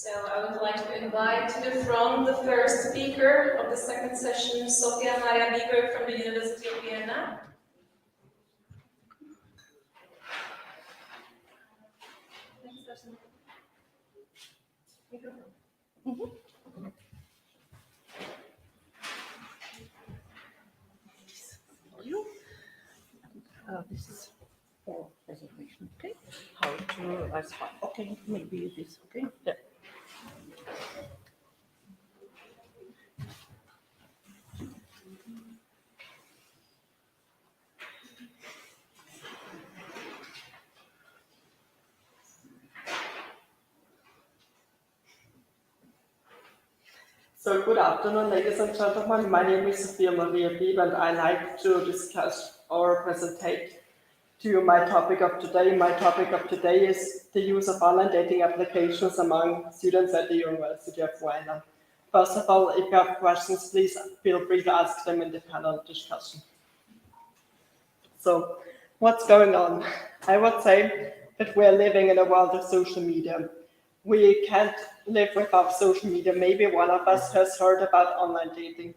So I would like to invite to the front the first speaker of the second session, Sofia Maria Bieber from the University of Vienna. This is for presentation, okay? How to okay, maybe this, okay? Yeah. So good afternoon, ladies and gentlemen. My name is Sofia Maria Bieb, and I like to discuss or presentate to you my topic of today. My topic of today is the use of online dating applications among students at the University of Vienna. First of all, if you have questions, please feel free to ask them in the panel discussion. So, what's going on? I would say that we're living in a world of social media. We can't live without social media. Maybe one of us has heard about online dating,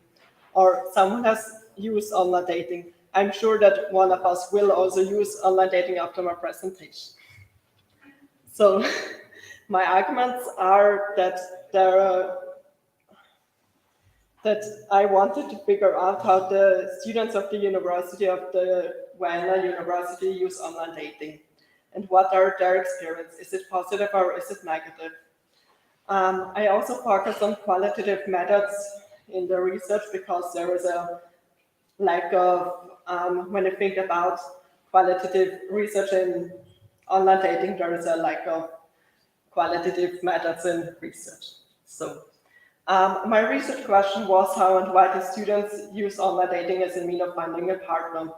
or someone has used online dating. I'm sure that one of us will also use online dating after my presentation. So my arguments are that that I wanted to figure out how the students of the University of the Vienna University use online dating and what are their experience. Is it positive or is it negative? I also focus on qualitative methods in the research because there is a lack of, when you think about qualitative research in online dating, there is a lack of qualitative methods in research. So my research question was how and why do students use online dating as a means of finding a partner?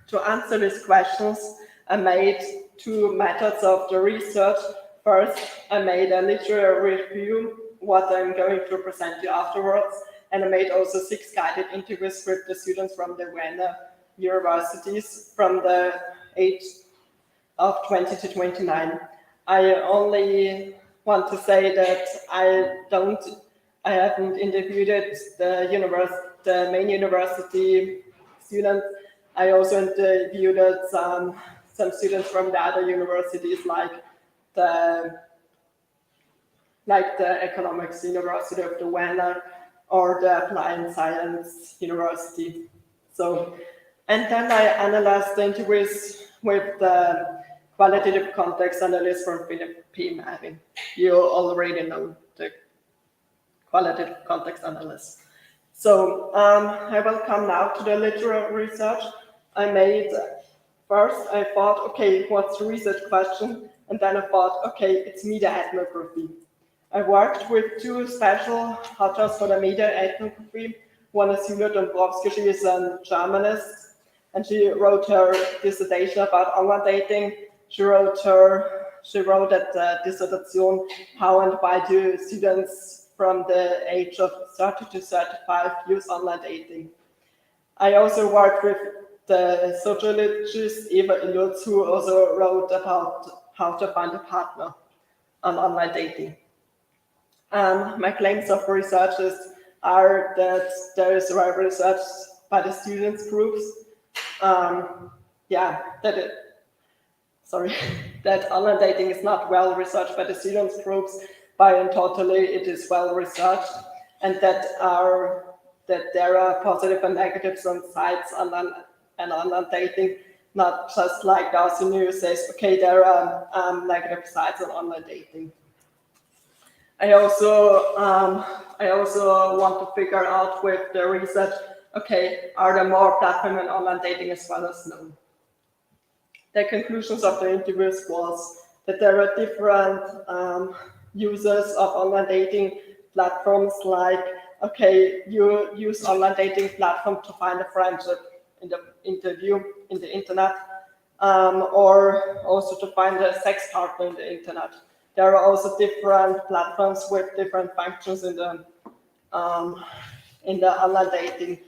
To answer these questions, I made two methods of the research. First, I made a literary review, what I'm going to present you afterwards, and I made also 6 guided interviews with the students from the Vienna universities from the age of 20 to 29. I only want to say that I haven't interviewed the main university students. I also interviewed some students from the other universities, like the Economics University of the Vienna or the Applied Science University. So, and then I analyzed the interviews with the qualitative context analyst from Philip P. Manning. You already know the qualitative context analyst. So I will come now to the literary research I made. First, I thought, okay, what's the research question? And then I thought, okay, it's media ethnography. I worked with 2 special authors for the media ethnography. One is Julia Dombrovski, she is a Germanist, and she wrote her dissertation about online dating. She wrote at the dissertation, how and why do students from the age of 30 to 35 use online dating. I also worked with the sociologist Eva Illutz, who also wrote about how to find a partner on online dating. My claims of researches are that there is well research by the students groups. That online dating is not well researched by the students groups, but in totally it is well researched, and that there are positive and negatives on sites online dating, not just like Darcy News says, okay, there are negative sides on online dating. I also want to figure out with the research, okay, are there more platforms in online dating as well as no? The conclusions of the interviews was that there are different users of online dating platforms, like, okay, you use online dating platform to find a friendship in the internet, or also to find a sex partner in the internet. There are also different platforms with different functions in the online dating.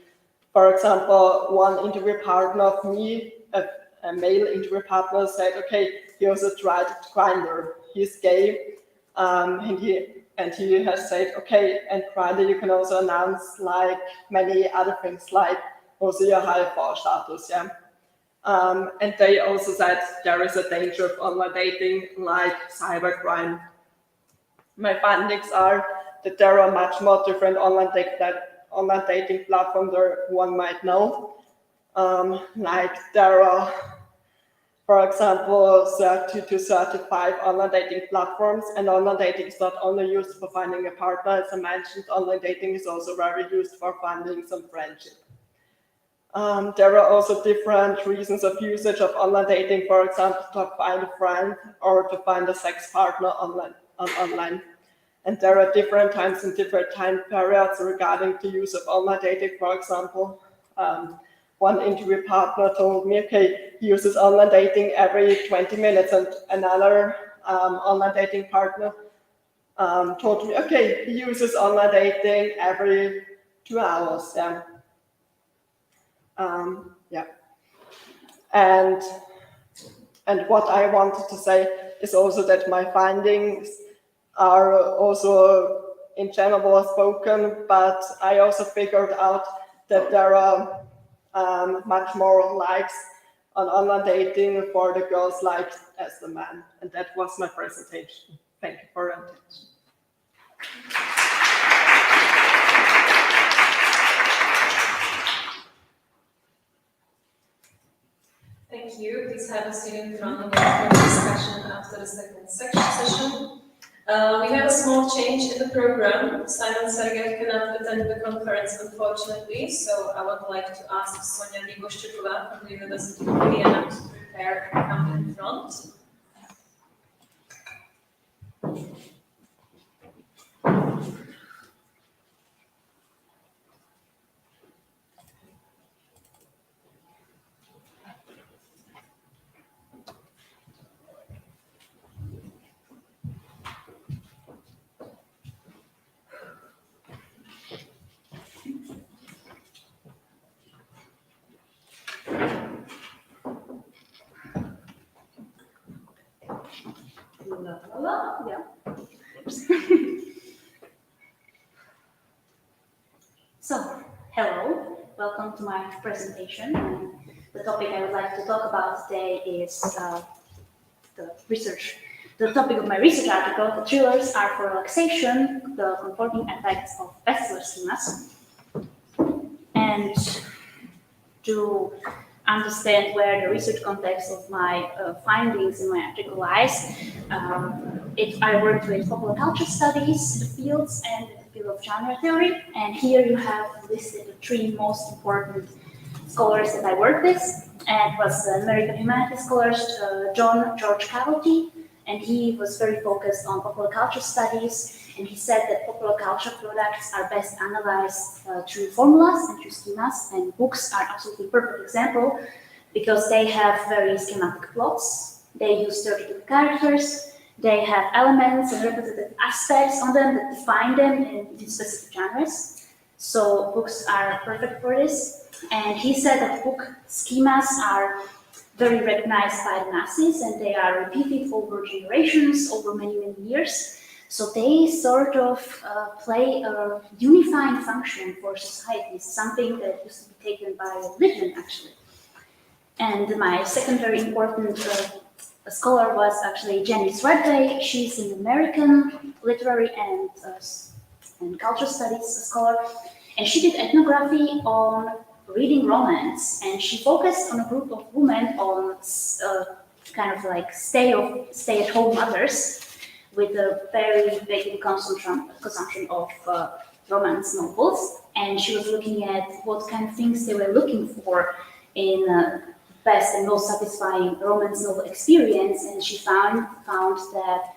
For example, one interview partner of me, a male interview partner said, okay, he also tried Grindr. He's gay, and he has said, okay, and Grindr you can also announce like many other things, like also your HIV status, yeah. And they also said there is a danger of online dating, like cybercrime. My findings are that there are much more different online dating platforms that one might know. Like there are, for example, 30 to 35 online dating platforms, and online dating is not only used for finding a partner, as I mentioned, online dating is also very used for finding some friendship. There are also different reasons of usage of online dating, for example, to find a friend or to find a sex partner online. And there are different times and different time periods regarding the use of online dating. For example, one interview partner told me, okay, he uses online dating every 20 minutes, and another online dating partner told me, okay, he uses online dating every 2 hours. Yeah. Yeah. And what I wanted to say is also that my findings are also in general spoken, but I also figured out that there are much more likes on online dating for the girls liked as the men. And that was my presentation. Thank you for your attention. Thank you. Please have a seat in front of the discussion after the second session. We have a small change in the program. Simon Sergeyev cannot attend the conference, unfortunately, so I would like to ask Sonia Ligoshchikova from the University of Vienna to prepare and come in front. Yeah. So, hello, welcome to my presentation. And the topic I would like to talk about today is the topic of my research article, the thrillers are for relaxation, the comforting effects of vestibular schemas. And to understand where the research context of my findings in my article lies, I worked with popular culture studies, the fields, and the field of genre theory. And here you have listed the three most important scholars that I worked with. And it was the American humanities scholars, George Cavity, and he was very focused on popular culture studies. And he said that popular culture products are best analyzed through formulas and through schemas, and books are absolutely perfect example because they have very schematic plots. They use 32 characters. They have elements and representative aspects on them that define them in specific genres. So books are perfect for this. And he said that book schemas are very recognized by the masses, and they are repeated over generations, over many, many years. So they sort of play a unifying function for society, something that used to be taken by religion, actually. And my second very important scholar was actually Janice Redday. She's an American literary and culture studies scholar, and she did ethnography on reading romance, and she focused on a group of women on kind of like stay-at-home mothers with a very big consumption of romance novels, and she was looking at what kind of things they were looking for in best and most satisfying romance novel experience, and she found that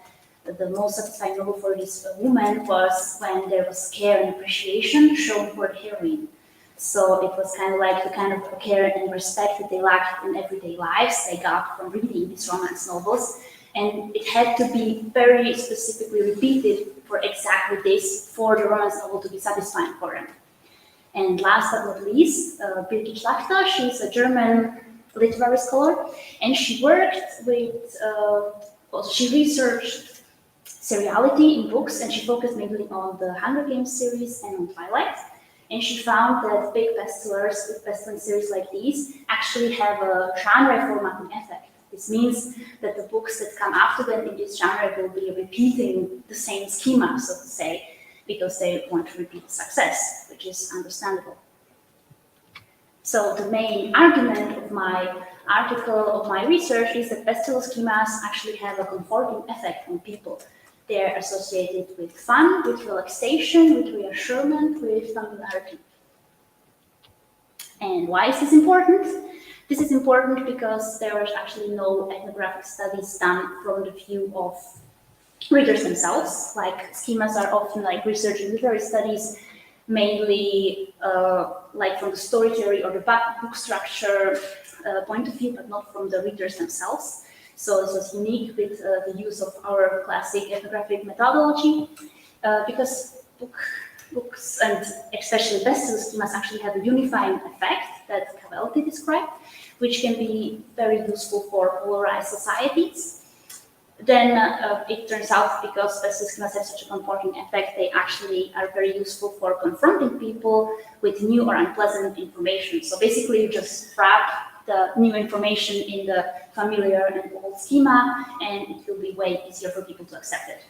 the most satisfying novel for this woman was when there was care and appreciation shown for the heroine. So it was kind of like the kind of care and respect that they lacked in everyday lives they got from reading these romance novels. And it had to be very specifically repeated for exactly this for the romance novel to be satisfying for them. And last but not least, Birgit Schlachter, she's a German literary scholar, and she worked with, she researched seriality in books, and she focused mainly on the Hunger Games series and on Twilight. And she found that big bestsellers with best-selling series like these actually have a genre formatting effect. This means that the books that come after them in this genre will be repeating the same schema, so to say, because they want to repeat the success, which is understandable. So the main argument of my article, of my research, is that bestseller schemas actually have a comforting effect on people. They're associated with fun, with relaxation, with reassurance, with familiarity. And why is this important? This is important because there are actually no ethnographic studies done from the view of readers themselves. Like schemas are often like research in literary studies, mainly like from the story theory or the book structure point of view, but not from the readers themselves. So this was unique with the use of our classic ethnographic methodology, because books and especially bestseller schemas actually have a unifying effect that Cavalti described, which can be very useful for polarized societies. Then it turns out, because bestseller schemas have such a comforting effect, they actually are very useful for confronting people with new or unpleasant information. So basically you just wrap the new information in the familiar and old schema, and it will be way easier for people to accept it.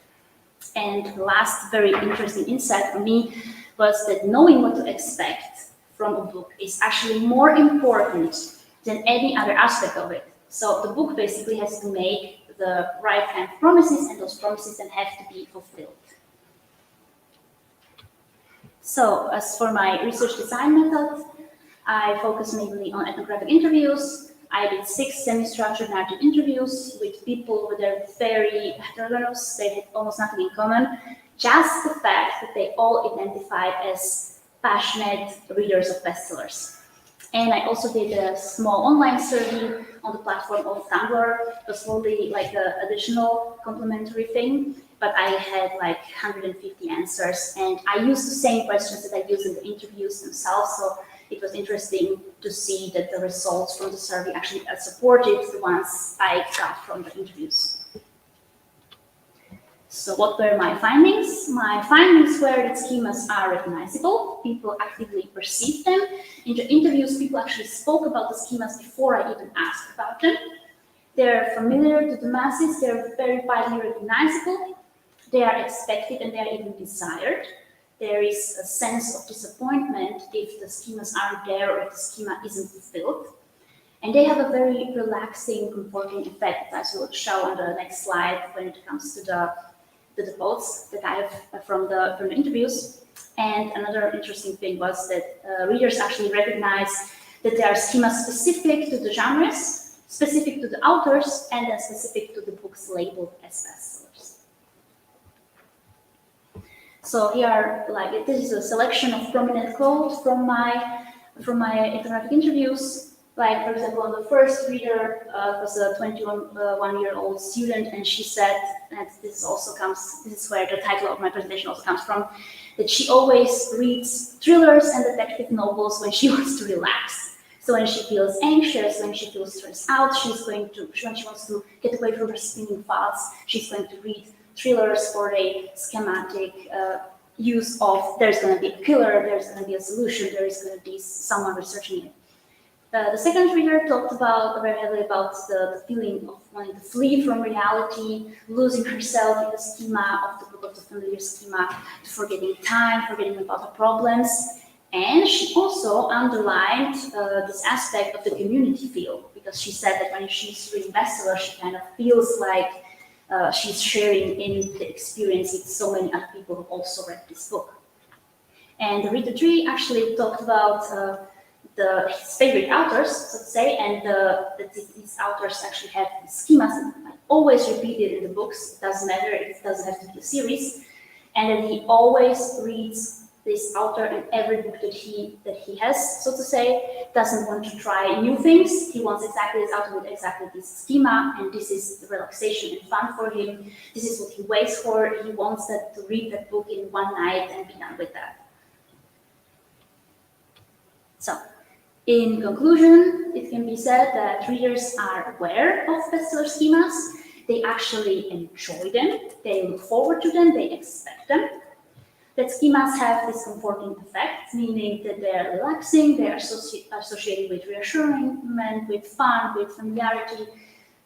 And the last very interesting insight for me was that knowing what to expect from a book is actually more important than any other aspect of it. So the book basically has to make the right kind of promises, and those promises then have to be fulfilled. So as for my research design method, I focus mainly on ethnographic interviews. I did 6 semi-structured narrative interviews with people who were very heterogeneous. They had almost nothing in common. Just the fact that they all identified as passionate readers of bestsellers. And I also did a small online survey on the platform of Tumblr. It was only like an additional complementary thing, but I had like 150 answers. And I used the same questions that I used in the interviews themselves. So it was interesting to see that the results from the survey actually supported the ones I got from the interviews. So what were my findings? My findings were that schemas are recognizable. People actively perceive them. In the interviews, people actually spoke about the schemas before I even asked about them. They're familiar to the masses. They're very widely recognizable. They are expected and they are even desired. There is a sense of disappointment if the schemas aren't there or if the schema isn't fulfilled. And they have a very relaxing, comforting effect, as we'll show on the next slide when it comes to the quotes that I have from the interviews. And another interesting thing was that readers actually recognize that there are schemas specific to the genres, specific to the authors, and then specific to the books labeled as bestsellers. So here, like, this is a selection of prominent quotes from my ethnographic interviews. Like, for example, on the first reader was a 21-year-old student, and she said, and this is where the title of my presentation also comes from, that she always reads thrillers and detective novels when she wants to relax. So when she feels anxious, when she feels stressed out, when she wants to get away from her spinning thoughts, she's going to read thrillers for a schematic use of there's going to be a killer, there's going to be a solution, there is going to be someone researching it. The second reader talked very heavily about the feeling of wanting to flee from reality, losing herself in the schema of the book, of the familiar schema, forgetting time, forgetting about the problems. And she also underlined this aspect of the community feel, because she said that when she's reading bestsellers, she kind of feels like she's sharing in the experience with so many other people who also read this book. And the reader 3 actually talked about his favorite authors, so to say, and that these authors actually have schemas that always repeated in the books. It doesn't matter, it doesn't have to be a series, and that he always reads this author in every book that he has, so to say. Doesn't want to try new things. He wants exactly this author with exactly this schema, and this is the relaxation and fun for him. This is what he waits for. He wants to read that book in one night and be done with that. So In conclusion, it can be said that readers are aware of bestseller schemas. They actually enjoy them, they look forward to them, they expect them. That schemas have this comforting effect, meaning that they're relaxing, they're associated with reassurance, with fun, with familiarity.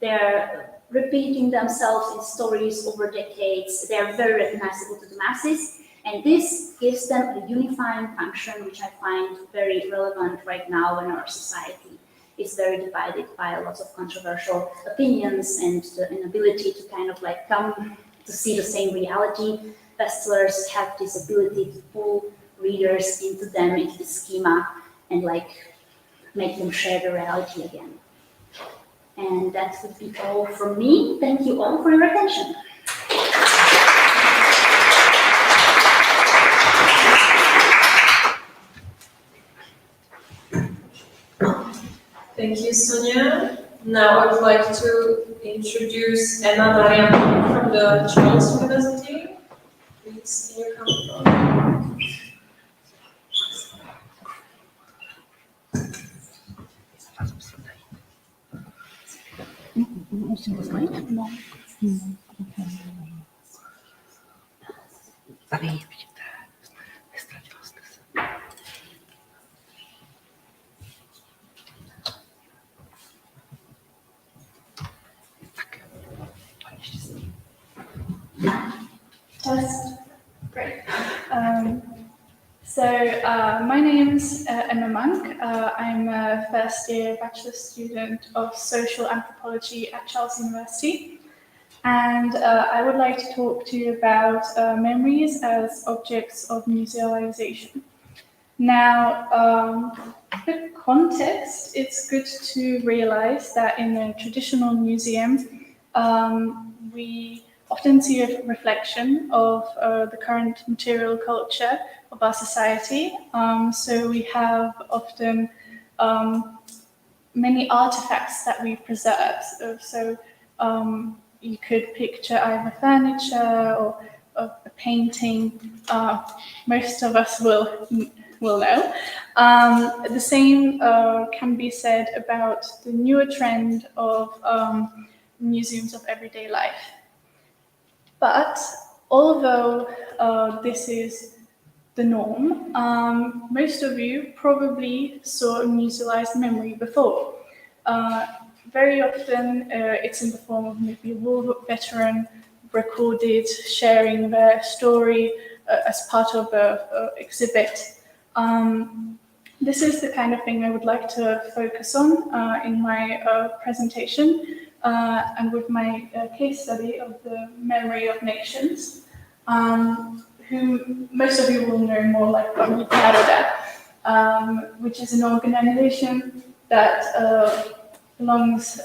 They're repeating themselves in stories over decades. They're very recognizable to the masses. And this gives them a unifying function, which I find very relevant right now when our society is very divided by a lot of controversial opinions and the inability to kind of like come to see the same reality. Bestsellers have this ability to pull readers into them, into the schema, and like make them share the reality again. And that would be all from me. Thank you all for your attention. Thank you, Sonia. Now I would like to introduce Emma Mariam from the Charles University. Please, can you come from? Test. Great. My name's Emma Monk. I'm a first year bachelor student of social anthropology at Charles University. And I would like to talk to you about memories as objects of musealization. Now, the context, it's good to realize that in a traditional museum, we often see a reflection of the current material culture of our society. So we have often many artifacts that we preserve. You could picture either furniture or a painting. Most of us will know. The same can be said about the newer trend of museums of everyday life. But although this is the norm, most of you probably saw a musealized memory before. Very often it's in the form of maybe a war veteran recorded sharing their story as part of an exhibit. This is the kind of thing I would like to focus on in my presentation. And with my case study of the Memory of Nations, who most of you will know more like Naroda, which is an organization that belongs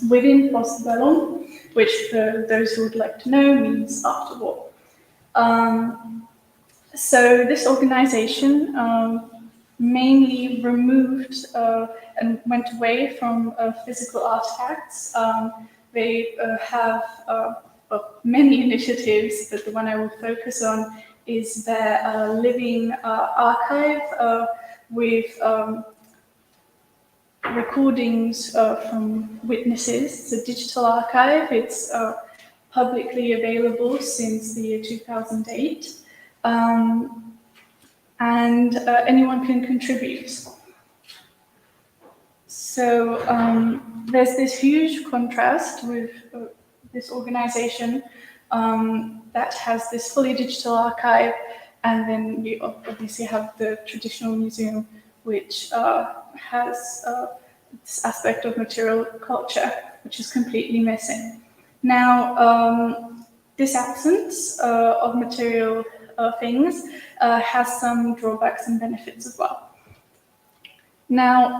within Postbellum, which for those who would like to know means after war. So this organization mainly removed and went away from physical artifacts. They have many initiatives, but the one I will focus on is their living archive with recordings from witnesses. It's a digital archive. It's publicly available since the year 2008. And anyone can contribute. So there's this huge contrast with this organization that has this fully digital archive, and then you obviously have the traditional museum, which has this aspect of material culture, which is completely missing. Now, this absence of material things has some drawbacks and benefits as well. Now,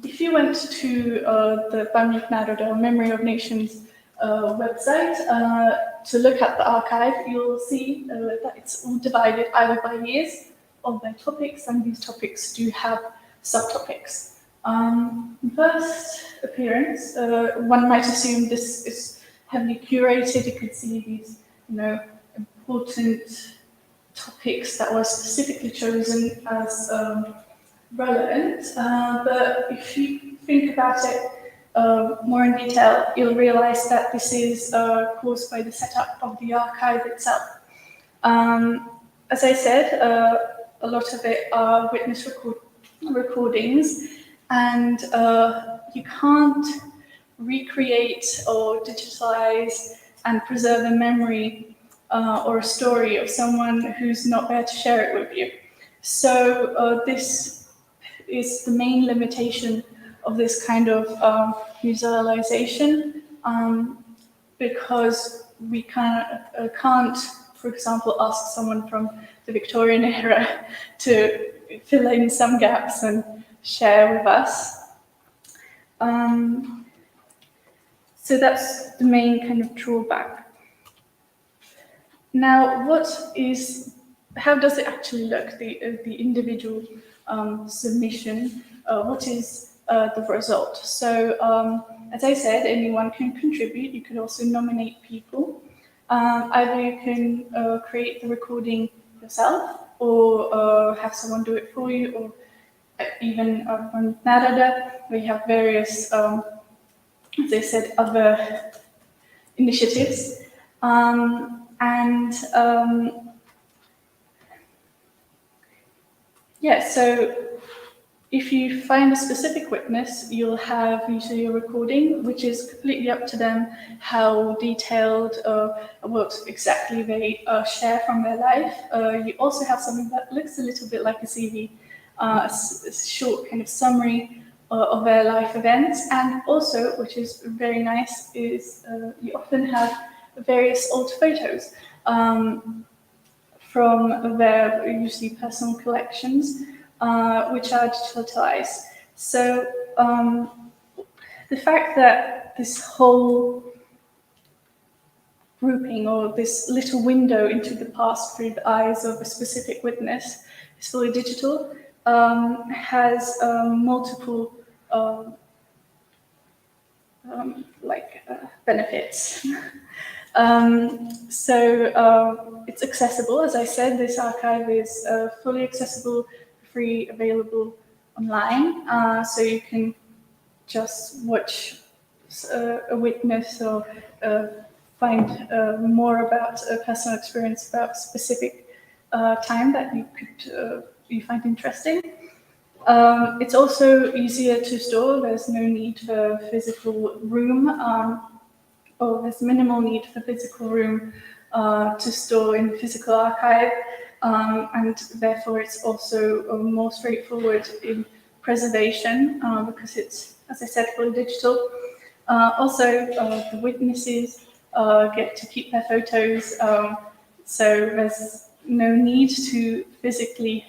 if you went to the Pamięć Narodu, or Memory of Nations website to look at the archive, you'll see that it's all divided either by years or by topics, and these topics do have subtopics. First appearance, one might assume this is heavily curated. You could see these, important topics that were specifically chosen as relevant, but if you think about it more in detail, you'll realize that this is caused by the setup of the archive itself. As I said, a lot of it are witness recordings, and you can't recreate or digitalize and preserve a memory or a story of someone who's not there to share it with you. So this is the main limitation of this kind of musealization, because we can't, for example, ask someone from the Victorian era to fill in some gaps and share with us. So that's the main kind of drawback. Now, how does it actually look, the individual submission? What is the result? So, as I said, anyone can contribute. You can also nominate people. Either you can create the recording yourself, or have someone do it for you, or even on Narada, we have various, as I said, other initiatives. Yeah, so if you find a specific witness, you'll have usually a recording, which is completely up to them how detailed what exactly they share from their life. You also have something that looks a little bit like a CV, a short kind of summary of their life events. And also, which is very nice, is you often have various old photos from their usually personal collections, which are digitalized. So the fact that this whole grouping, or this little window into the past through the eyes of a specific witness, is fully digital, has multiple benefits. It's accessible. As I said, this archive is fully accessible, free, available online. So you can just watch a witness, or find more about a personal experience about a specific time that you find interesting. It's also easier to store. There's no need for physical room, or there's minimal need for physical room to store in the physical archive, and therefore it's also more straightforward in preservation, because it's, as I said, fully digital. Also, the witnesses get to keep their photos, so there's no need to physically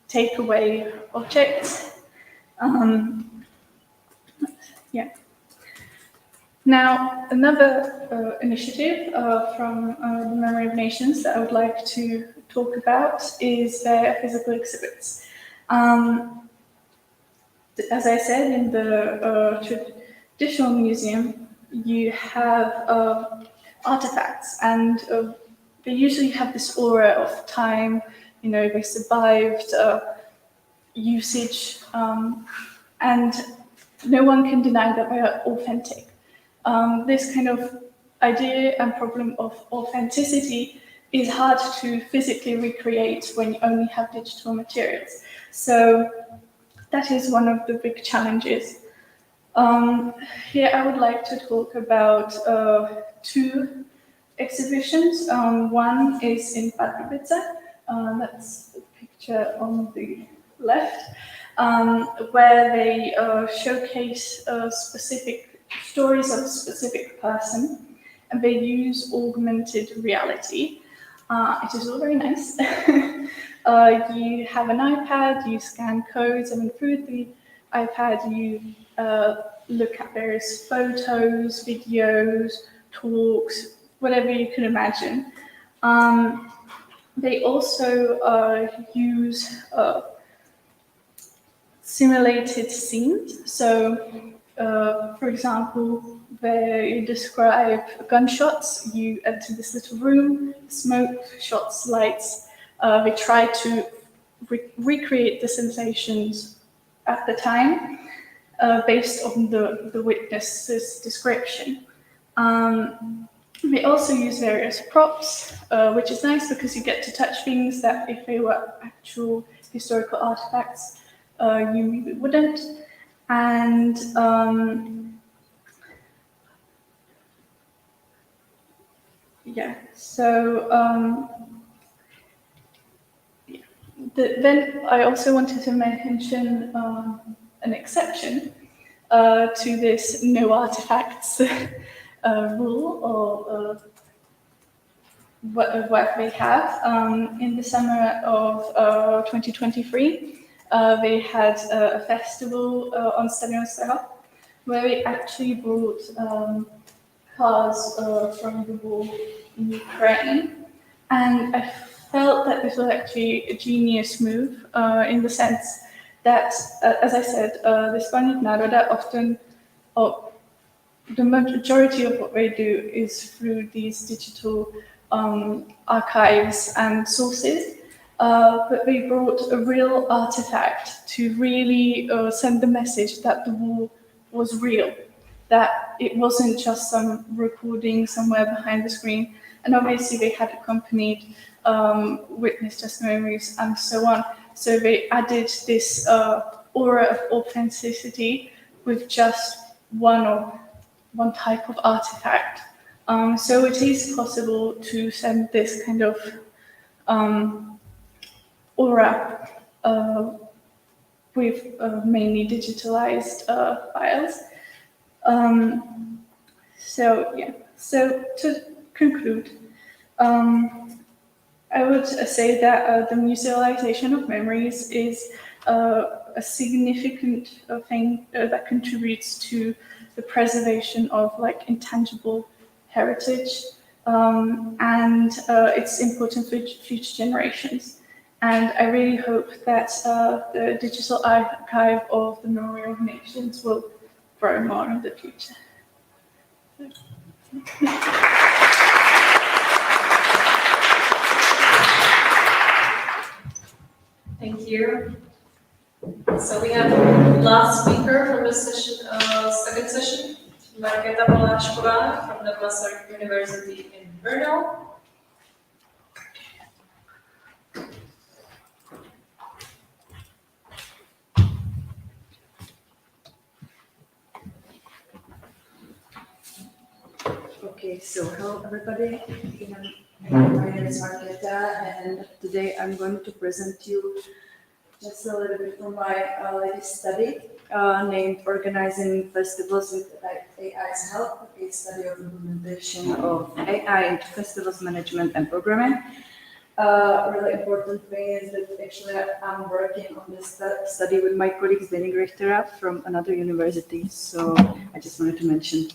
take away objects. Yeah. Now, another initiative from the Memory of Nations that I would like to talk about is their physical exhibits. As I said, in the traditional museum, you have artifacts, and they usually have this aura of time. You know, they survived usage, and no one can deny that they are authentic. This kind of idea and problem of authenticity is hard to physically recreate when you only have digital materials. So that is one of the big challenges. Here I would like to talk about two exhibitions. One is in Pardubice, that's the picture on the left, where they showcase specific stories of a specific person, and they use augmented reality. It is all very nice. You have an iPad, you scan codes, and through the iPad you look at various photos, videos, talks, whatever you can imagine. They also use simulated scenes. So, for example, where you describe gunshots, you enter this little room, smoke, shots, lights, we try to recreate the sensations at the time based on the witness's description. We also use various props, which is nice because you get to touch things that if they were actual historical artifacts, you wouldn't. And yeah, so then I also wanted to mention an exception to this no artifacts rule, or what they have. In the summer of 2023, they had a festival on steram, where they actually brought cars from the war in Ukraine, and I felt that this was actually a genius move in the sense that, as I said, the Spanish Naroda often, or the majority of what they do is through these digital archives and sources, but they brought a real artifact to really send the message that the war was real, that it wasn't just some recording somewhere behind the screen. And obviously they had accompanied witness testimonies and so on. So they added this aura of authenticity with just one type of artifact. So it is possible to send this kind of aura with mainly digitalized files. So to conclude, I would say that the musealization of memories is a significant thing that contributes to the preservation of like intangible heritage, and it's important for future generations. And I really hope that the digital archive of the Memory of Nations will grow more in the future. Thank you. So we have the last speaker from the session, second session, Markéta Poláčková from the Masaryk University in Brno. Okay, so hello everybody. My name is Markéta, and today I'm going to present you just a little bit from my latest study named Organizing Festivals with AI's Help, a study of implementation of AI into festivals management and programming. Really important thing is that actually I'm working on this study with my colleague Zdeněk Richtera from another university, so I just wanted to mention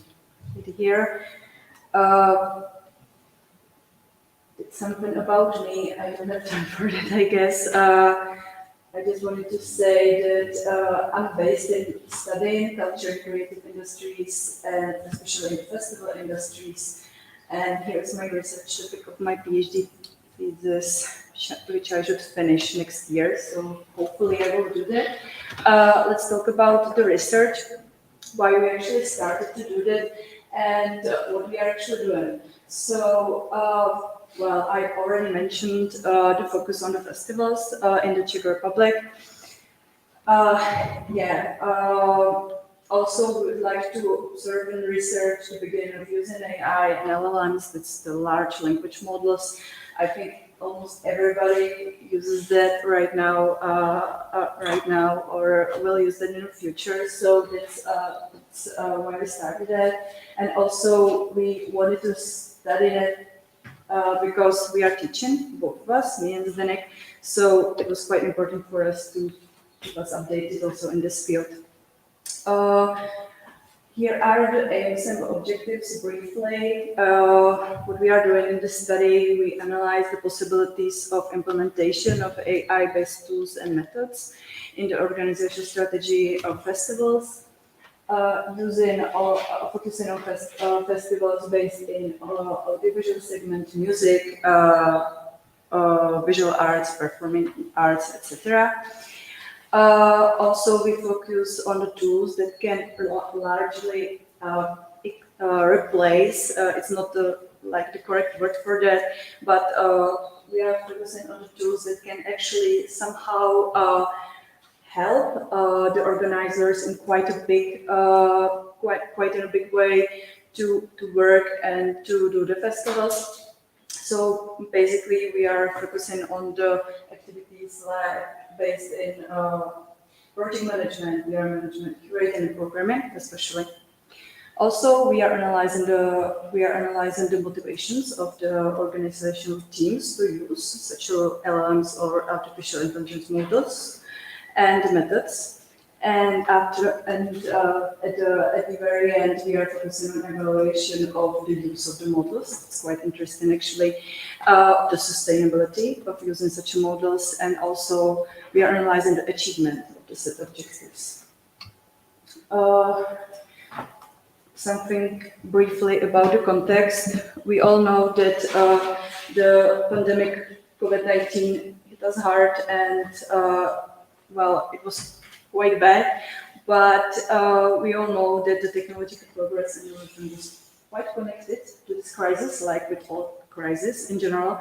it here. It's something about me. I don't have time for that, I guess. I just wanted to say that I'm based in studying culture and creative industries, and especially in festival industries. And here's my research topic of my PhD thesis, which I should finish next year. So hopefully I will do that. Let's talk about the research, why we actually started to do that, and what we are actually doing. So, well, I already mentioned the focus on the festivals in the Czech Republic. Also, we would like to observe and research the beginning of using AI and LLMs, that's the large language models. I think almost everybody uses that right now, or will use that in the future. So that's why we started that. And also, we wanted to study that because we are teaching, both of us, me and Zdeněk. So it was quite important for us to keep us updated also in this field. Here are the aims and objectives briefly. What we are doing in this study, we analyze the possibilities of implementation of AI-based tools and methods in the organization strategy of festivals, focusing on festivals based in audiovisual segment, music, visual arts, performing arts, etc. Also, we focus on the tools that can largely replace. It's not like the correct word for that, but we are focusing on the tools that can actually somehow help the organizers in quite a big, quite in a big way to work and to do the festivals. So basically, we are focusing on the activities like based in project management, VR management, curating and programming, especially. Also, we are analyzing the motivations of the organizational teams to use such LLMs or artificial intelligence models and methods. And at the very end, we are focusing on evaluation of the use of the models. It's quite interesting, actually, the sustainability of using such models, and also we are analyzing the achievement of the set objectives. Something briefly about the context. We all know that the pandemic COVID-19 hit us hard, and well, it was quite bad. But we all know that the technological progress and innovation is quite connected to this crisis, like with all crises in general.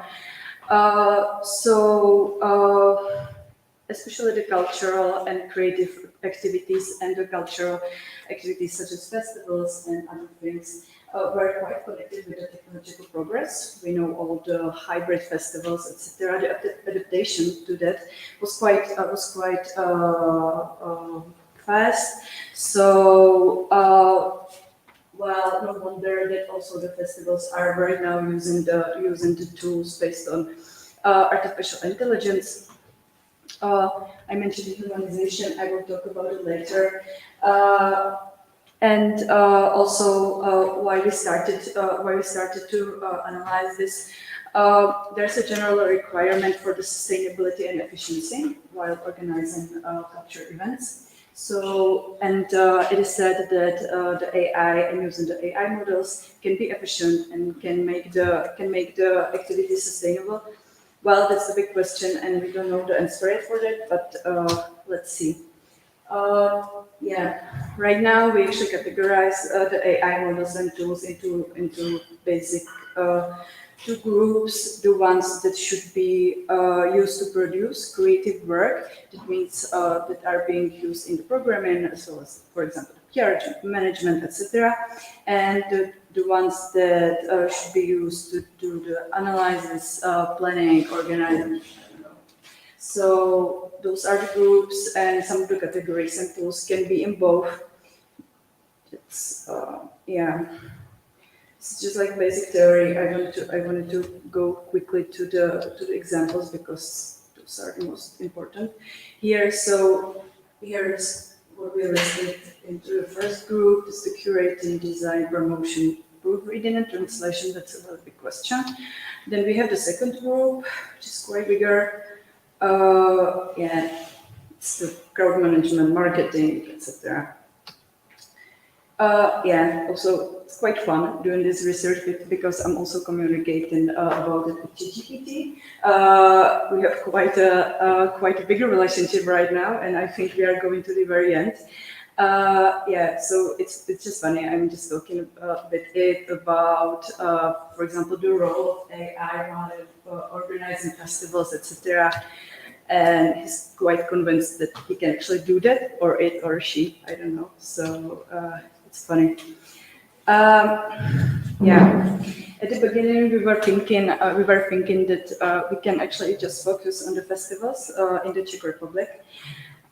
Especially the cultural and creative activities and the cultural activities such as festivals and other things were quite connected with the technological progress. We know all the hybrid festivals, etc. The adaptation to that was quite fast. So, well, no wonder that also the festivals are right now using the tools based on artificial intelligence. I mentioned humanization. I will talk about it later. And also why we started to analyze this. There's a general requirement for the sustainability and efficiency while organizing culture events. So, and it is said that the AI and using the AI models can be efficient and can make the activity sustainable. Well, that's a big question, and we don't know the answer for that. But let's see. Yeah, right now we actually categorize the AI models and tools into basic two groups. The ones that should be used to produce creative work. That means that are being used in the programming, as well as, for example, PR management, etc. And the ones that should be used to do the analysis, planning, organizing. So those are the groups, and some of the categories and tools can be in both. It's yeah. It's just like basic theory. I wanted to go quickly to the examples because those are the most important here. So here's what we listed into the first group. Is the curating, design, promotion, proofreading, and translation. That's a very big question. Then we have the second group, which is quite bigger. Yeah, it's the crowd management, marketing, etc. Yeah, also it's quite fun doing this research because I'm also communicating about it with GPT. We have quite a bigger relationship right now, and I think we are going to the very end. Yeah, so it's just funny. I'm just talking a bit about, for example, the role of AI while organizing festivals, etc. And he's quite convinced that he can actually do that, or it or she, I don't know. So it's funny. Yeah, at the beginning we were thinking that we can actually just focus on the festivals in the Czech Republic.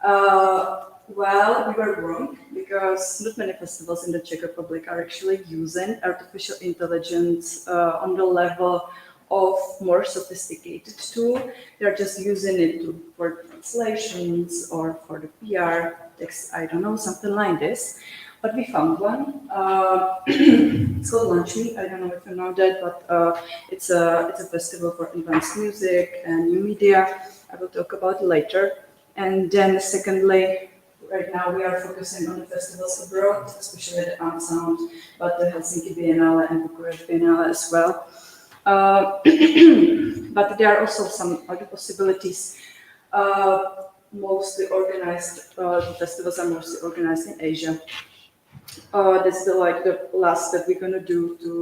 Well, we were wrong because not many festivals in the Czech Republic are actually using artificial intelligence on the level of more sophisticated tool. They're just using it for translations or for the PR text, I don't know, something like this. But we found one. It's called Lunch Me. I don't know if you know that, but it's a festival for advanced music and new media. I will talk about it later. And then secondly, right now we are focusing on the festivals abroad, especially the Art Sound, but the Helsinki Biennale and Bucharest Biennale as well. but there are also some other possibilities. Mostly organized, the festivals are mostly organized in Asia. That's the last step we're gonna do to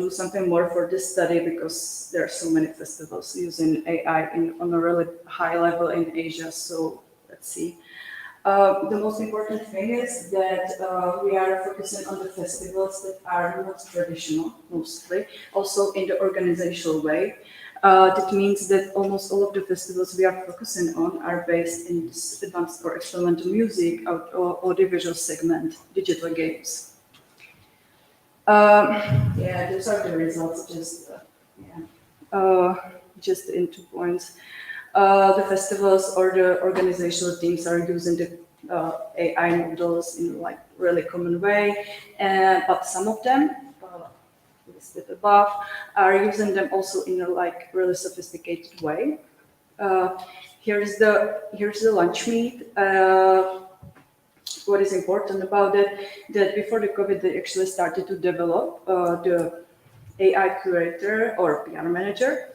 do something more for this study, because there are so many festivals using AI on a really high level in Asia. So let's see. The most important thing is that we are focusing on the festivals that are not traditional, mostly, also in the organizational way. That means that almost all of the festivals we are focusing on are based in this advanced or experimental music, or audiovisual segment, digital games. Yeah, those are the results. Just in 2 points. The festivals or the organizational teams are using the AI models in like really common way, but some of them, listed above, are using them also in a like really sophisticated way. Here's the lunch meet. What is important about it, that before the COVID, they actually started to develop the AI curator or PR manager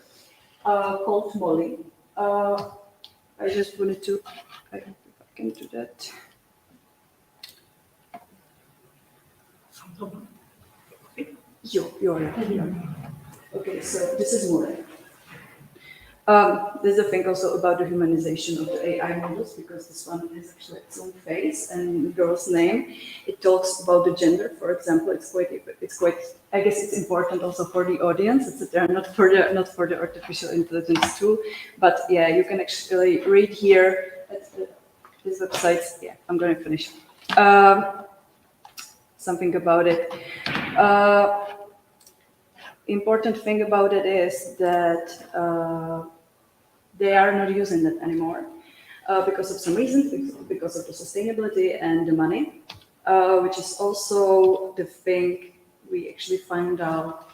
called Molly. I just wanted to, I don't know if I can do that. Okay, so this is Molly. There's a thing also about the humanization of the AI models, because this one has actually its own face and girl's name. It talks about the gender, for example. It's quite. I guess it's important also for the audience, etc. Not for the artificial intelligence too. But yeah, you can actually read here at this website. Yeah, I'm going to finish. Something about it. Important thing about it is that they are not using that anymore because of some reasons, because of the sustainability and the money, which is also the thing we actually found out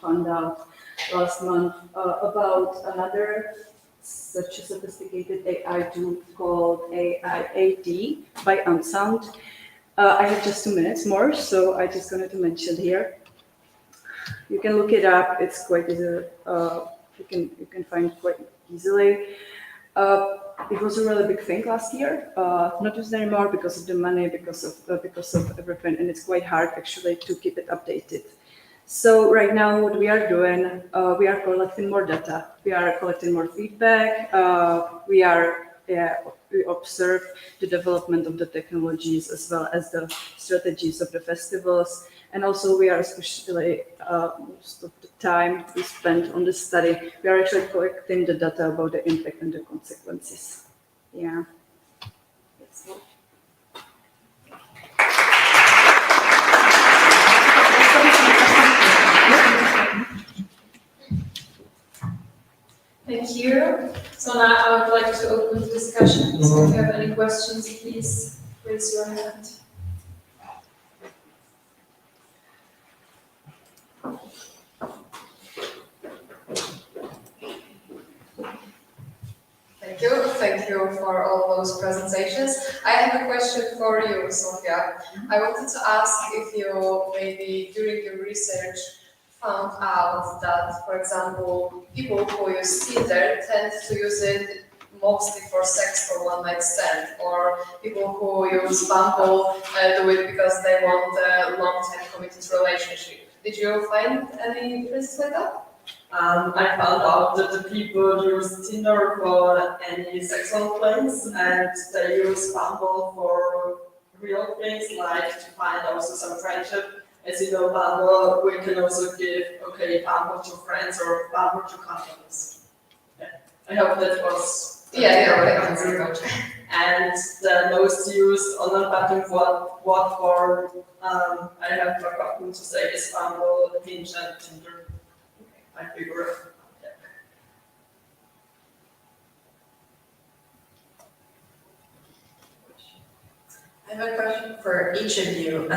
last month about another such a sophisticated AI tool called AIAD by Unsound. I have just 2 minutes more, so I just wanted to mention here. You can look it up. It's quite easy. You can find it quite easily. It was a really big thing last year. Not used anymore because of the money, because of everything, and it's quite hard actually to keep it updated. So right now, what we are doing, we are collecting more data. We are collecting more feedback. We observe the development of the technologies as well as the strategies of the festivals. And also we are especially, most of the time we spend on this study, we are actually collecting the data about the impact and the consequences. Yeah. That's all. Thank you. So now I would like to open the discussion. So if you have any questions, please raise your hand. Thank you for all those presentations. I have a question for you, Sofia. I wanted to ask if you maybe during your research found out that, for example, people who use Tinder tend to use it mostly for sex for one night stand, or people who use Bumble do it because they want a long-term committed relationship. Did you find any differences like that? I found out that the people use Tinder for any sexual things, and they use Bumble for real things, like to find also some friendship. As you know, Bumble, we can also give, Bumble to friends or Bumble to companies. Yeah. I hope that was the answer. And the most used online platform what for, I have forgotten to say, is Bumble, Hinge, and Tinder. My favorite. I have a question for each of you.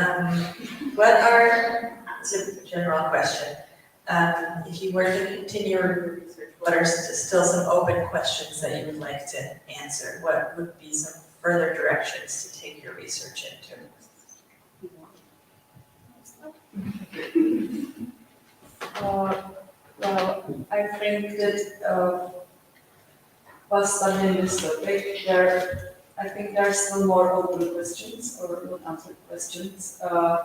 It's a general question. If you were to continue your research, what are still some open questions that you would like to answer? What would be some further directions to take your research into? Well, I think that while studying this topic, I think there are still more open questions or not answered questions than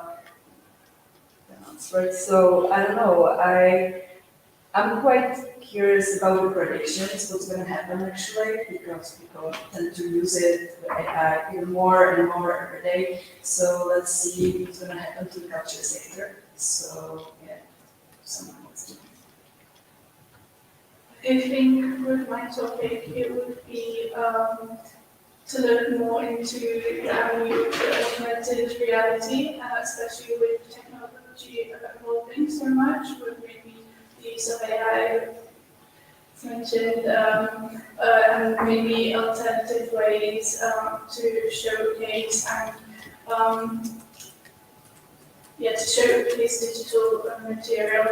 answered. So I don't know. I'm quite curious about the predictions, what's going to happen actually, because people tend to use it even more and more every day. So let's see what's going to happen to the culture sector. So yeah, someone wants to. I think with my topic, it would be to look more into the avenue of augmented reality, especially with technology evolving so much, with maybe the use of AI mentioned, and maybe alternative ways to showcase and to showcase digital material.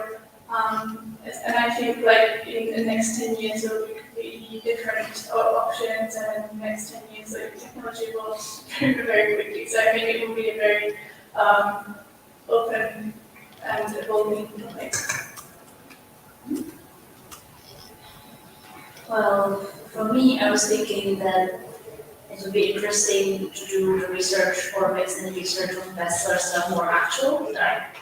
And I think like in the next 10 years there will be completely different options, and in the next 10 years like technology evolves very, very quickly. So I think it will be a very open and evolving topic. Well, for me, I was thinking that it would be interesting to do the research or based on the research on bestsellers that are more actual, that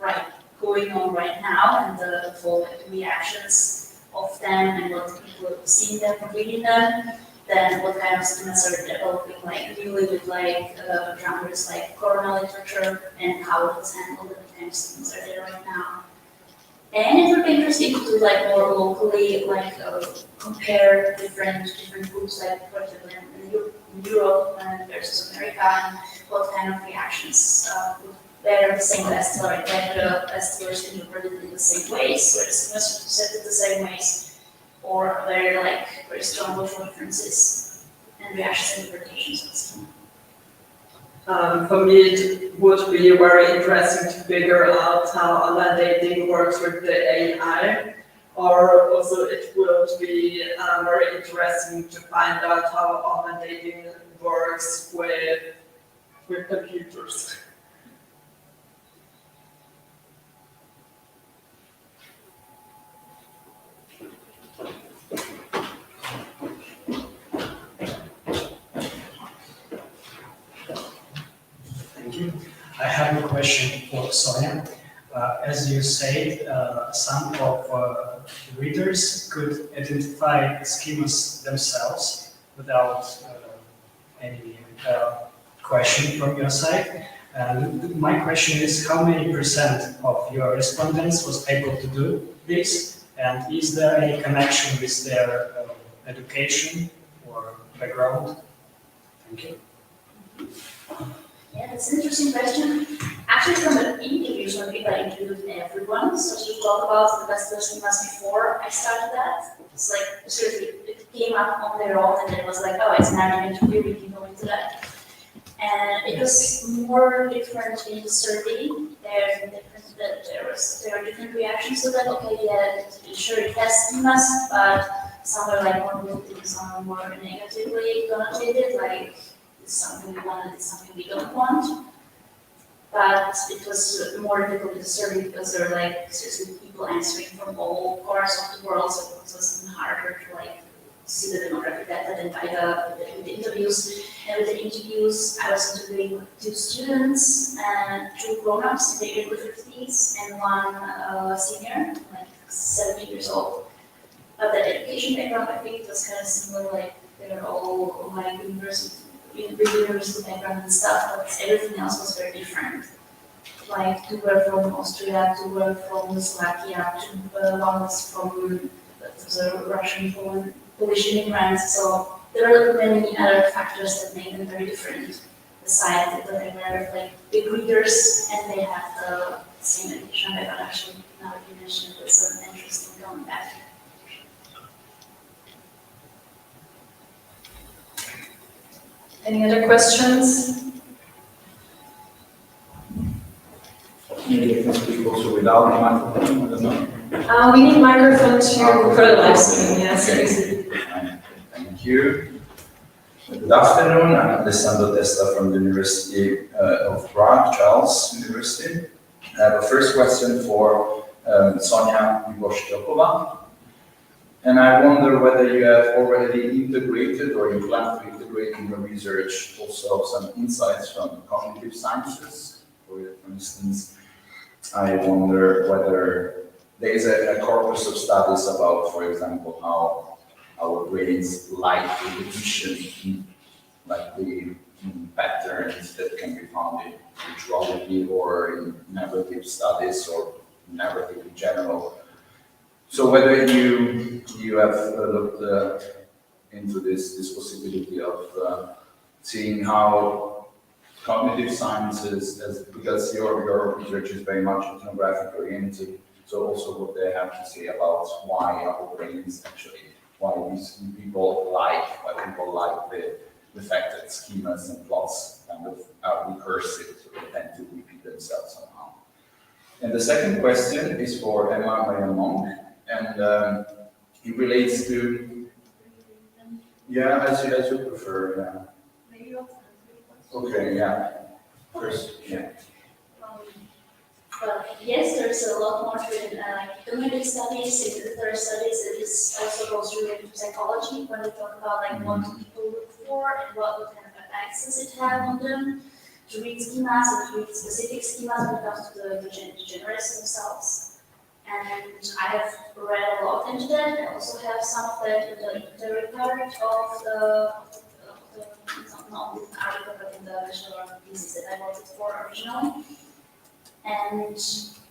are like going on right now, and the full reactions of them and what people are seeing them and reading them, then what kind of students are developing like really with like genres like corona literature and how it was handled and what kind of students are there right now. And it would be interesting to do like more locally, like compare different groups, like for example in Europe versus America, and what kind of reactions were the same bestseller, like whether the bestsellers interpreted in the same ways, or the students presented the same ways, or were like very strong cultural differences and reactions and interpretations of the same. For me, it would be very interesting to figure out how online dating works with the AI, or also it would be very interesting to find out how online dating works with computers. Thank you. I have a question for Sonia. As you said, some of the readers could identify schemas themselves without any question from your side. And my question is, how many percent of your respondents was able to do this? And is there any connection with their education or background? Thank you. Yeah, that's an interesting question. Actually, from the interviews, when people interviewed everyone, so you talk about the best schemas before I started that. It's like seriously, it came up on their own, and it was like, oh, it's not an interview, we can go into that. And it was more different in the survey. There are different reactions to that. Okay, yeah, sure, it has schemas, but some are like more positive, some are more negatively connotated, like it's something we want and it's something we don't want. But it was more difficult with the survey because there were like seriously people answering from all corners of the world, so it was even harder to like see the demographic data than by the interviews. And with the interviews, I was interviewing 2 students and 2 grown-ups in their early 50s and 1 senior, like 70 years old. But the education background, I think it was kind of similar, like they were all like university background and stuff, but everything else was very different. Like 2 were from Austria, 2 were from Slovakia, 2 one was from the Russian, Polish immigrants. So there are many other factors that make them very different. Besides that they were like big readers and they have the same education background. Actually, now that you mentioned it, it's an interesting going back. Any other questions? Maybe you can speak also without the microphone, I don't know. We need microphone to for the live stream, yes. Thank you. Good afternoon, I'm Alessandro Testa from the University of Prague, Charles University. I have a first question for Sonia Ivoshchikova. And I wonder whether you have already integrated or you plan to integrate in your research also some insights from cognitive sciences. For instance, I wonder whether there is a corpus of studies about, for example, how our brains like repetition, like the patterns that can be found in rituality or in narrative studies or narrative in general. So whether you have looked into this possibility of seeing how cognitive sciences, because your research is very much ethnographic oriented, so also what they have to say about why our brains actually, why people like the fact that schemas and plots kind of are recursive, so they tend to repeat themselves somehow. And the second question is for Emma Maria Monk, and it relates to, yeah, as you prefer, yeah. Maybe I'll Okay, yeah. First, yeah. Well, yes, there's a lot more to it. Cognitive studies, there are studies that this also goes related to psychology when we talk about like what do people look for and what kind of effects does it have on them to read schemas and to read specific schemas when it comes to the generates themselves. And I have read a lot into that. I also have some of that in the interior part of the not in the article, but in the national thesis that I wanted for originally. And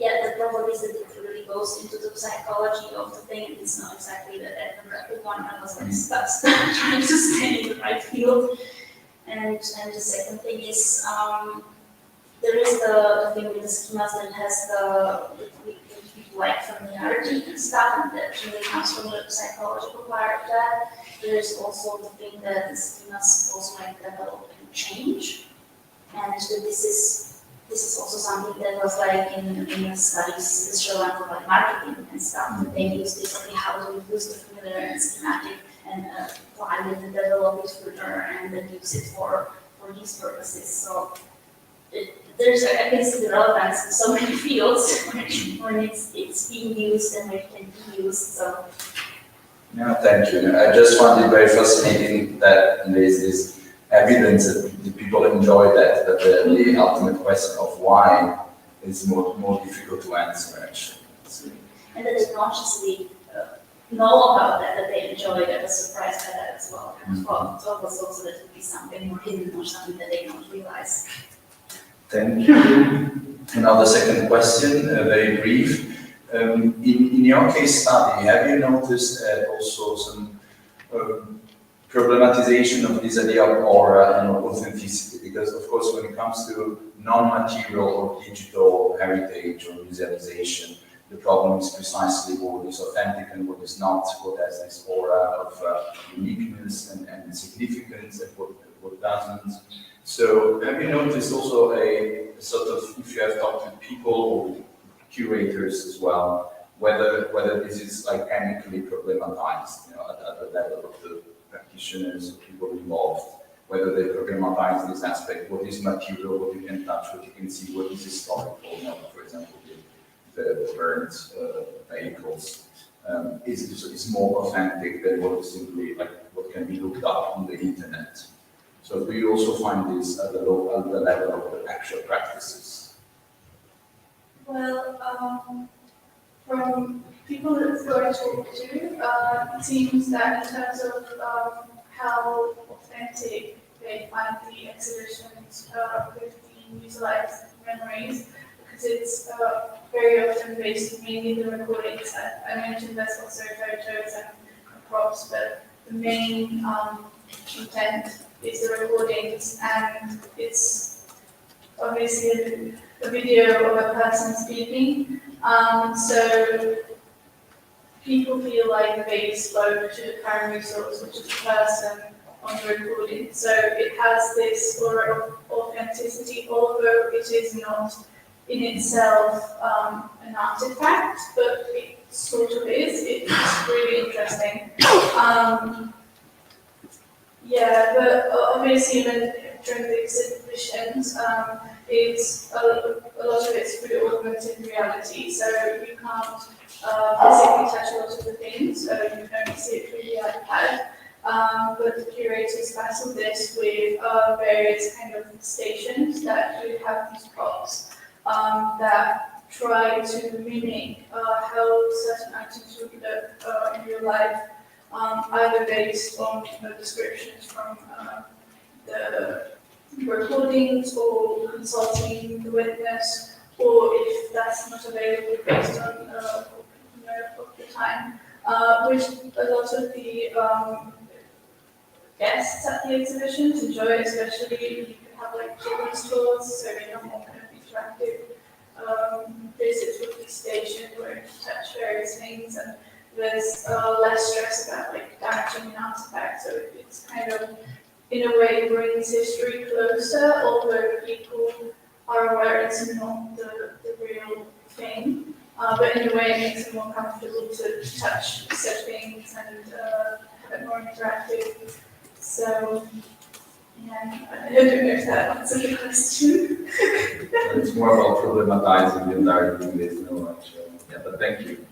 yeah, the problem is that it really goes into the psychology of the thing. It's not exactly the ethnographic one. I was like stuck trying to stay in the right field. And the second thing is there is the thing with the schemas that has the people like familiarity and stuff, and that really comes from the psychological part of that. There's also the thing that the schemas also like develop and change, and that this is also something that was like in the studies that show up for like marketing and stuff. That they use this, okay, how do we use the familiar and schematic and apply it and develop it further and then use it for these purposes. So there's, I can see the relevance in so many fields when it's being used and it can be used. So. Yeah, thank you. I just found it very fascinating that there is this evidence that the people enjoy that, but the ultimate question of why is more difficult to answer actually. And that they consciously know about that they enjoy it. I was surprised by that as well. I thought also that it would be something more hidden or something that they don't realize. Thank you. And now the second question, very brief. In your case study, have you noticed also some problematization of this idea of aura and of authenticity? Because of course, when it comes to non-material or digital heritage or visualization, the problem is precisely what is authentic and what is not, what has this aura of uniqueness and significance and what doesn't. So have you noticed also a sort of, if you have talked to people or curators as well, whether this is like amicably problematized, at the level of the practitioners, people involved, whether they problematize this aspect, what is material, what you can touch, what you can see, what is historical, for example, the burned vehicles, is more authentic than what is simply like what can be looked up on the internet. So do you also find this at the level of the actual practices? Well, from people that I talk to, it seems that in terms of how authentic they find the exhibitions with the utilized memories, because it's very often based mainly in the recordings. I mentioned there's also photos and props, but the main content is the recordings, and it's obviously a video of a person speaking. So people feel like they spoke to the primary source, which is the person on the recording. So it has this aura of authenticity, although it is not in itself an artifact, but it sort of is. It's really interesting. Yeah, but obviously even during the exhibitions, it's a lot of it's through augmented reality. So you can't physically touch a lot of the things, so you can only see it through the iPad. But the curators battle this with various kind of stations that would have these props that try to mimic how certain items would look in real life, either based on descriptions from the recordings or consulting the witness, or if that's not available, based on of the time, which a lot of the guests at the exhibitions enjoy, especially you can have like children's tours, so you have more kind of interactive visits with the station where you can touch various things, and there's less stress about like damaging an artifact, so it's kind of, in a way, brings history closer, although people are aware it's not the real thing. But in a way, it makes it more comfortable to touch such things and have it more interactive. So, yeah, I don't know if that answers the question. It's more about problematizing the entire thing, there's no much, yeah, but thank you.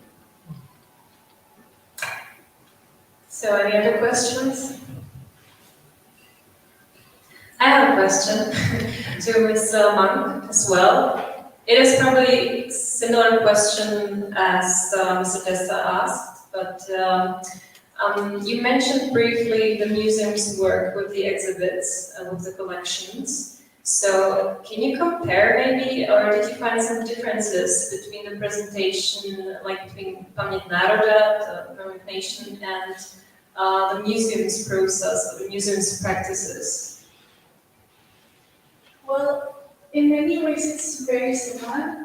So any other questions? I have a question to Mr. Monk as well. It is probably a similar question as Mr. Testa asked, but you mentioned briefly the museum's work with the exhibits and with the collections. So can you compare maybe, or did you find some differences between the presentation, like between Pamięć Naroda, the Memory Nation, and the museum's process, or the museum's practices? Well, in many ways it's very similar.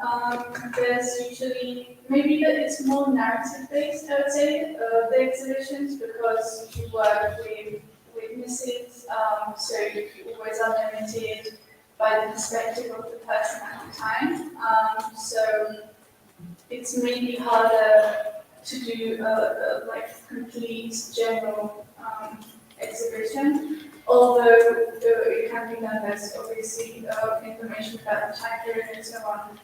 There's usually, maybe that it's more narrative based, I would say, the exhibitions, because you work with witnesses, so you always are limited by the perspective of the person at the time. So it's maybe harder to do a like complete general exhibition. Although it can be done, there's obviously information about the time period and so on.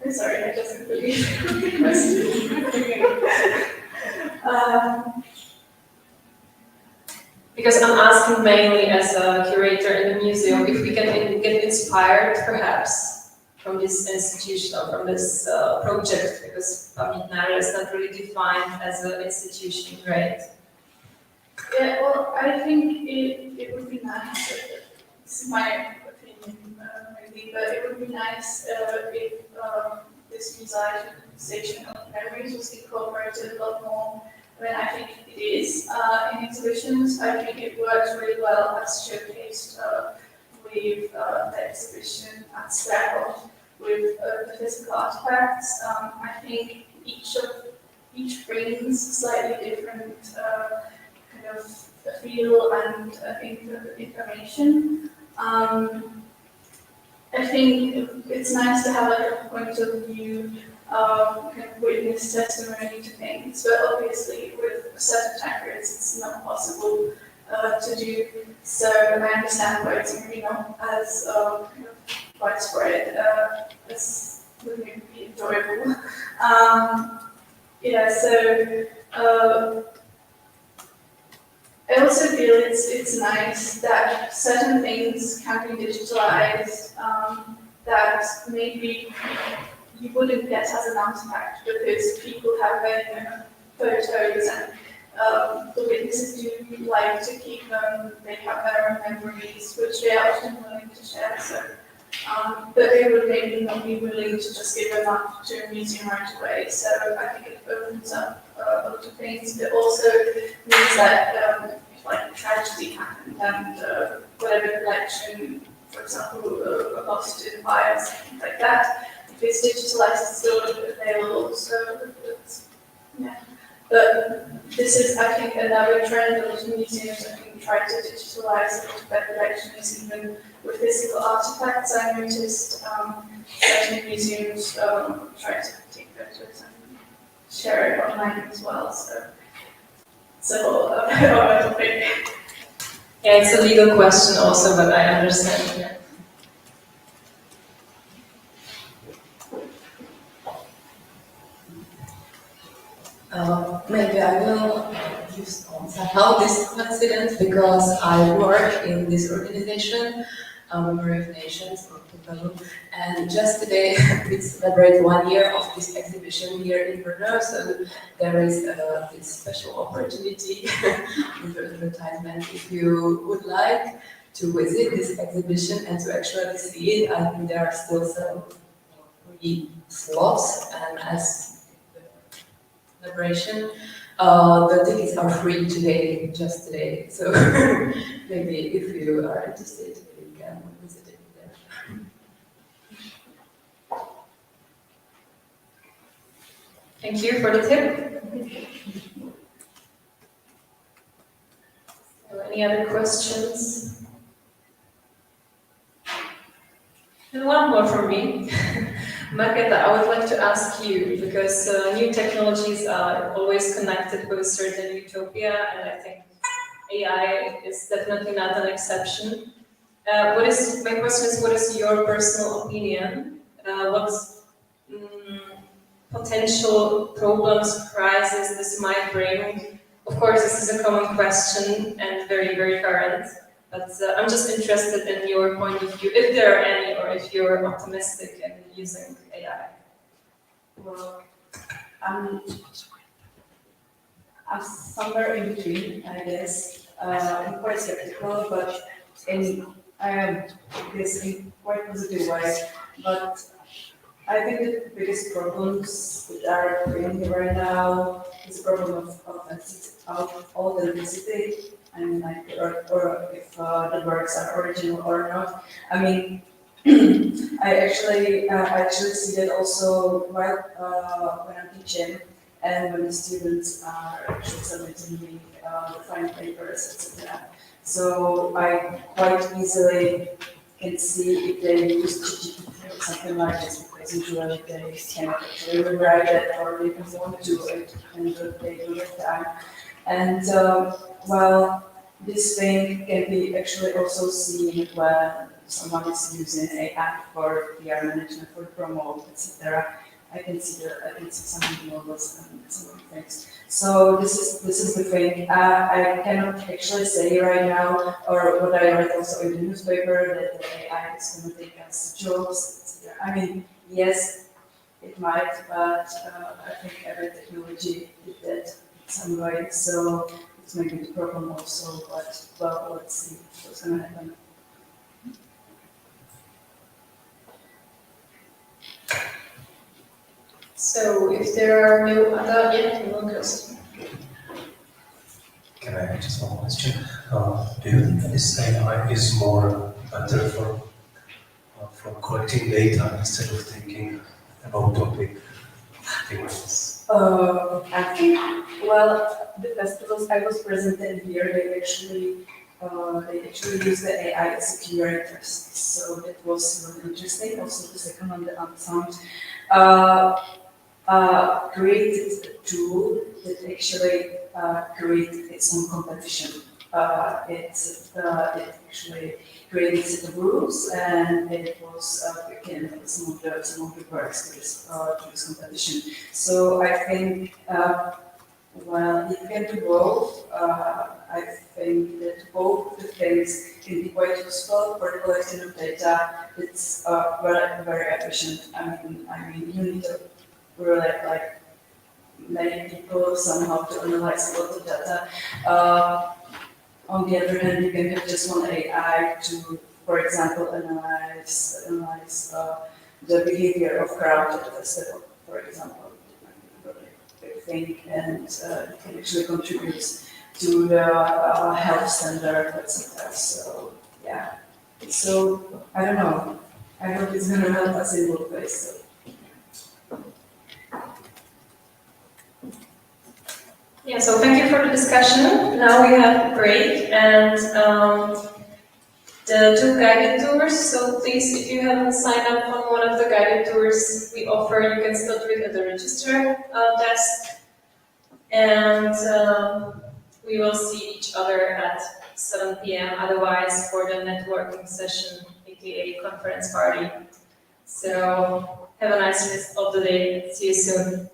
I'm sorry, I just completely forgot the question. Because I'm asking mainly as a curator in the museum, if we can get inspired perhaps from this institution or from this project, because Pamięć Naroda is not really defined as an institution, right? Yeah, well, I think it would be nice, it's my opinion maybe, but it would be nice if this visualization of memories was incorporated a lot more. I mean, I think it is in exhibitions. I think it works really well as showcased with the exhibition at steram, with the physical artifacts. I think each brings slightly different kind of feel and information. I think it's nice to have like a point of view, kind of witness testimony to things, but obviously with certain time periods it's not possible to do. So I understand why it's maybe not as kind of widespread as would maybe be enjoyable. Yeah, so I also feel it's nice that certain things can be digitalized that maybe you wouldn't get as an artifact, because people have their photos and the witnesses do like to keep them. They have their own memories, which they are often willing to share. So, but they would maybe not be willing to just give them up to a museum right away. So I think it opens up a lot of things. It also means that if like a tragedy happened and whatever collection, for example, a lost in fire, something like that, if it's digitalized, it's still available. So it's, yeah. But this is, I think, another trend. A lot of museums, I think, try to digitalize a lot of their collections, even with physical artifacts. I noticed certain museums try to take photos and share it online as well. So civil topic. Yeah, it's a legal question also, but I understand. Yeah. Maybe I will use somehow this coincidence because I work in this organization, Memory of Nations, or Tuvalu, and just today we celebrate 1 year of this exhibition here in Brno, so there is this special opportunity with the advertisement. If you would like to visit this exhibition and to actually see it, I think there are still some free slots, and as celebration. The tickets are free today, just today. So maybe if you are interested, you can visit it there. Thank you for the tip. So any other questions? And one more from me. Marketa, I would like to ask you, because new technologies are always connected with a certain utopia, and I think AI is definitely not an exception. My question is, what is your personal opinion? What potential problems, crises this might bring? Of course, this is a common question and very, very current. But I'm just interested in your point of view, if there are any, or if you're optimistic in using AI. Well, I'm somewhere in between, I guess. I'm quite skeptical, but I am in quite positive way. But I think the biggest problems that are creating right now is the problem of authenticity. I mean, like, or if the works are original or not. I mean, I actually see that also while when I'm teaching and when the students are actually submitting me the final papers, etc. So I quite easily can see if they use GPT or something like this, because usually they can actually rewrite it or they don't want to do it and they do it time. And well, this thing can be actually also seen when someone is using AI for PR management, for promote, etc. I can see some models and some of the things. So this is the thing. I cannot actually say right now, or what I read also in the newspaper, that the AI is going to take us jobs, etc. I mean, yes, it might, but I think every technology did that in some way. So it's maybe the problem also, but well, let's see what's going to happen. So if there are no other, no question. Can I ask just one question? Do you think this AI is more better for collecting data instead of thinking about topic things? I think, well, the festivals I was present in here, they actually use the AI as a curator. So that was really interesting. Also, the second one, the Unsound, created a tool that actually created its own competition. It actually created a set of rules, and it was picking some of the works to this competition. So I think, well, it can do both. I think that both the things can be quite useful for the collection of data. It's very, very efficient. I mean, you need to really like many people somehow to analyze a lot of data. On the other hand, you can have just one AI to, for example, analyze the behavior of crowd at a festival, for example. Big thing, and it can actually contribute to the health standard, etc. So yeah. So I don't know. I hope it's going to help us in both ways. So. Yeah, so thank you for the discussion. Now we have a break and the 2 guided tours. So please, if you haven't signed up on one of the guided tours we offer, you can still do it at the register desk. And we will see each other at 7 p.m. otherwise for the networking session, aka conference party. So have a nice rest of the day. See you soon.